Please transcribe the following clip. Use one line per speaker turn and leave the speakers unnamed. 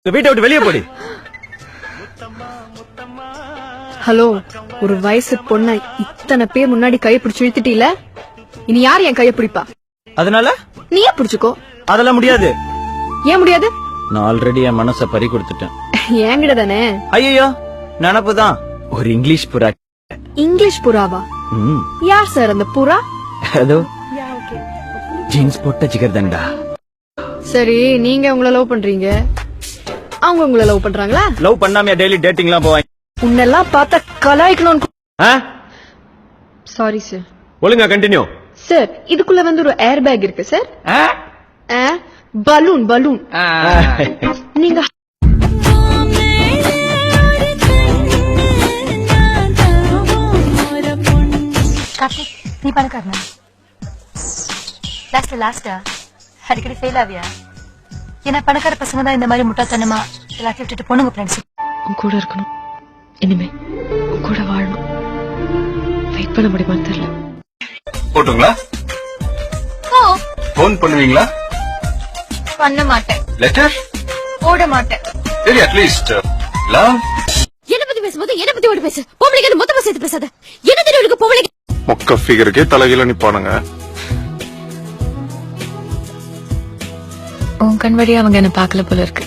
வீட்டை விட்டு வெளியே போடி.
ஹலோ, ஒரு வயசு பொண்ண இத்தனை பேர் முன்னாடி கைய பிடிச்சு இழுத்துட்டீல, இனி யார் என் கைய பிடிப்பா?
அதனால
நீயே பிடிச்சுக்கோ.
அதெல்லாம் முடியாது.
ஏன் முடியாது?
நான் ஆல்ரெடி என் மனச பறி கொடுத்துட்டேன்.
என்கிட்ட தானே.
ஐயோ, நினப்புதான். ஒரு இங்கிலீஷ் புறா.
இங்கிலீஷ் புறாவா? யார் சார் அந்த புறா?
அதோ ஜீன்ஸ் போட்ட ஜிகர்தண்டா.
சரி, நீங்க உங்களை லவ் பண்றீங்க, அவங்க உங்களை லவ் பண்றாங்களா?
லவ் பண்ணாமையா டெய்லி டேட்டிங்லாம் போவாங்க?
உன்னெல்லாம் பார்த்தா கலாய்க்கணும்னு. Sorry sir.
ஒழுங்கா கண்டினியூ.
சார், இதுக்குள்ள வந்து ஒரு ஏர் பேக் இருக்கு சார். Balloon balloon. நீங்க
கார்த்திக், நீ பணக்காரனா? லாஸ்டா அடிக்கடி ஃபெயில் ஆவியா? ஏன்னா பணக்கார பசங்க தான் இந்த மாதிரி முட்டாத்தனமா எல்லாத்தையும் விட்டுட்டு பொண்ணுங்க ஃப்ரெண்ட்ஸ்
உன் கூட இருக்கணும், இனிமே உன் கூட வாழணும். வெயிட் பண்ண முடியுமான்னு தெரியல.
போட்டுங்களா? போன் பண்ணுவீங்களா?
பண்ண மாட்டேன்.
லெட்டர்
போட மாட்டேன்.
சரி, அட்லீஸ்ட் லவ்.
என்ன பத்தி பேசும்போது என்ன பத்தி ஓடி பேசு. பொம்பளைக்கு மொத்தமா சேர்த்து பேசாத. என்ன தெரியும் உனக்கு பொம்பளைக்கு?
மொக்க ஃபிகருக்கே தலைகீழ நிப்பானுங்க.
உன் கண் வழியா அவங்க என்ன பார்க்கல போல இருக்கு.